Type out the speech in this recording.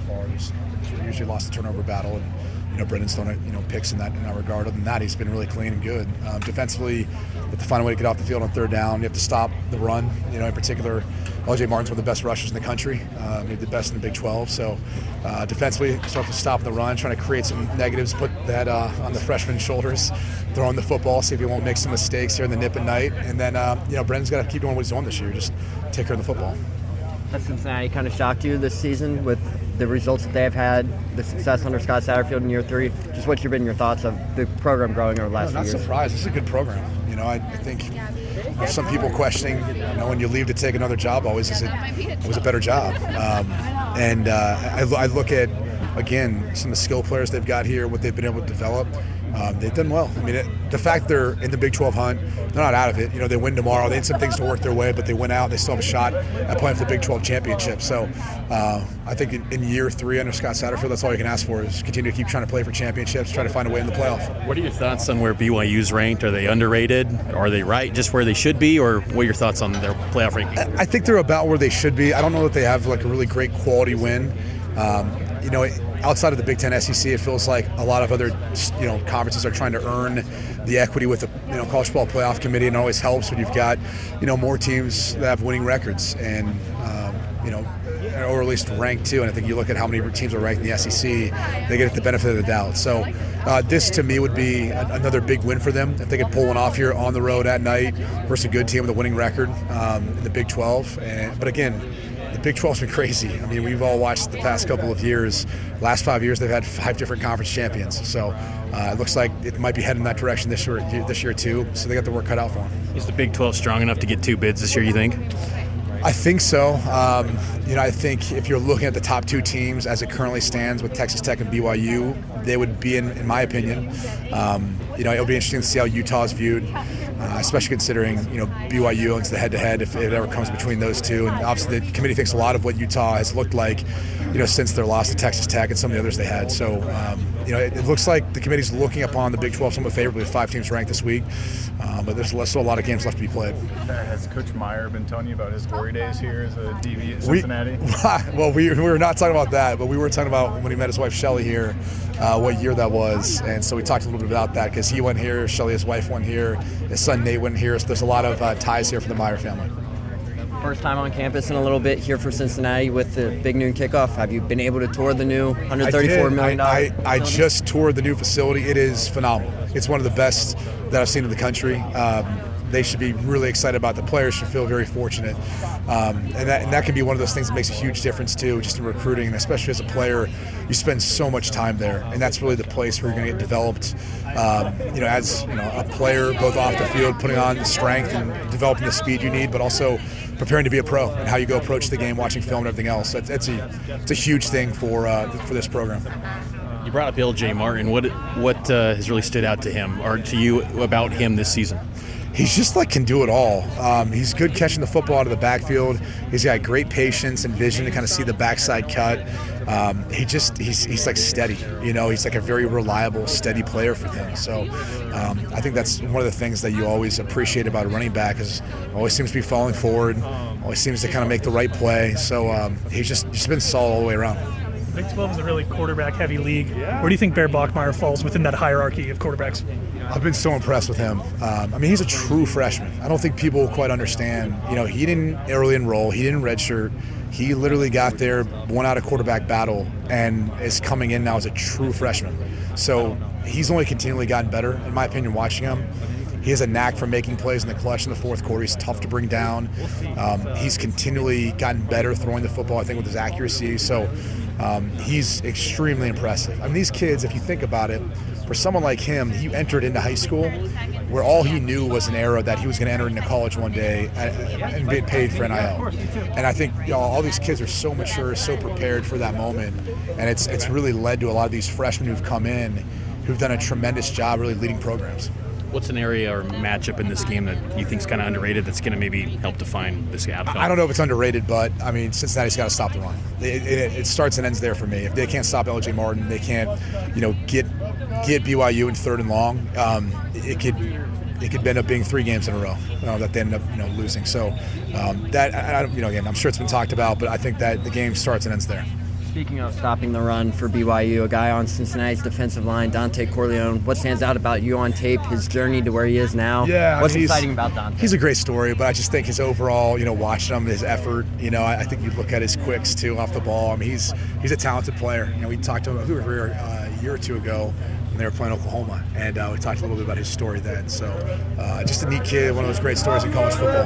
far. There's usually lost the turnover battle, and Brendan's thrown picks in that regard. Other than that, he's been really clean and good. Defensively, you have to find a way to get off the field on third down. You have to stop the run. In particular, LJ Martin's one of the best rushers in the country, maybe the best in the Big 12. So defensively, start to stop the run, trying to create some negatives, put that on the freshman's shoulders, throwing the football, see if he won't make some mistakes here in the nip at night. And then, Brendan's got to keep doing what he's doing this year, just take care of the football. Has Cincinnati kind of shocked you this season with the results that they've had, the success under Scott Satterfield in year 3? Just what's been your thoughts of the program growing over the last few years? Not surprised. This is a good program. I think some people questioning, when you leave to take another job, always it was a better job. I look at, again, some of the skill players they've got here, what they've been able to develop. They've done well. The fact they're in the Big 12 hunt, they're not out of it. They win tomorrow. They had some things to work their way, but they went out. They still have a shot at playing for the Big 12 championship. So I think in year 3 under Scott Satterfield, that's all you can ask for is continue to keep trying to play for championships, try to find a way in the playoff. What are your thoughts on where BYU's ranked? Are they underrated? Are they right just where they should be? Or what are your thoughts on their playoff ranking? I think they're about where they should be. I don't know that they have a really great quality win. Outside of the Big Ten SEC, it feels like a lot of other conferences are trying to earn the equity with the college football playoff committee, and it always helps when you've got more teams that have winning records and or at least ranked too. And I think you look at how many teams are ranked in the SEC, they get the benefit of the doubt. So this to me would be another big win for them if they could pull one off here on the road at night versus a good team with a winning record in the Big 12. But again, the Big 12's been crazy. We've all watched the past couple of years. Last 5 years, they've had 5 different conference champions. So it looks like it might be heading in that direction this year too. So they got the work cut out for them. Is the Big 12 strong enough to get 2 bids this year, you think? I think so. I think if you're looking at the top 2 teams as it currently stands with Texas Tech and BYU, they would be in my opinion. It'll be interesting to see how Utah's viewed, especially considering BYU owns the head-to-head if it ever comes between those two. And obviously the committee thinks a lot of what Utah has looked like, since their loss to Texas Tech and some of the others they had. So, it looks like the committee's looking upon the Big 12 somewhat favorably with 5 teams ranked this week. But there's still a lot of games left to be played. Has Coach Meyer been telling you about his glory days here as a DB at Cincinnati? We were not talking about that, but we were talking about when he met his wife Shelly here, what year that was. And so we talked a little bit about that because he went here, Shelly, his wife, went here, his son Nate went here. So there's a lot of ties here for the Meyer family. First time on campus in a little bit here for Cincinnati with the Big Noon Kickoff. Have you been able to tour the new $134 million? I just toured the new facility. It is phenomenal. It's one of the best that I've seen in the country. They should be really excited about it. The players should feel very fortunate. And that can be one of those things that makes a huge difference too, just in recruiting, and especially as a player, you spend so much time there. And that's really the place where you're going to get developed, as a player, both off the field, putting on the strength and developing the speed you need, but also preparing to be a pro and how you go approach the game, watching film and everything else. It's a huge thing for this program. You brought up LJ Martin. What has really stood out to him or to you about him this season? He's just can do it all. He's good catching the football out of the backfield. He's got great patience and vision to kind of see the backside cut. He's steady. He's a very reliable, steady player for them. So I think that's one of the things that you always appreciate about a running back is always seems to be falling forward, always seems to kind of make the right play. So he's just been solid all the way around. Big 12 is a really quarterback-heavy league. Where do you think Bear Bachmeier falls within that hierarchy of quarterbacks? I've been so impressed with him. He's a true freshman. I don't think people quite understand. He didn't early enroll. He didn't redshirt. He literally got there, won out a quarterback battle, and is coming in now as a true freshman. So he's only continually gotten better, in my opinion, watching him. He has a knack for making plays in the clutch in the fourth quarter. He's tough to bring down. He's continually gotten better throwing the football, I think, with his accuracy. So he's extremely impressive. These kids, if you think about it, for someone like him, he entered into high school where all he knew was an era that he was going to enter into college one day and get paid for NIL. And I think all these kids are so mature, so prepared for that moment. And it's really led to a lot of these freshmen who've come in who've done a tremendous job really leading programs. What's an area or matchup in this game that you think is kind of underrated that's going to maybe help define this outcome? I don't know if it's underrated, but Cincinnati's got to stop the run. It starts and ends there for me. If they can't stop LJ Martin, they can't, get BYU in third and long. It could end up being 3 games in a row that they end up losing. So again, I'm sure it's been talked about, but I think that the game starts and ends there. Speaking of stopping the run for BYU, a guy on Cincinnati's defensive line, Dante Corleone. What stands out about you on tape, his journey to where he is now? Yeah, What's exciting about Dante? He's a great story, but I just think his overall, watching him, his effort, I think you look at his quicks too off the ball. I mean, he's a talented player. We talked to him a year or two ago when they were playing Oklahoma, and we talked a little bit about his story then. So just a neat kid, one of those great stories in college football.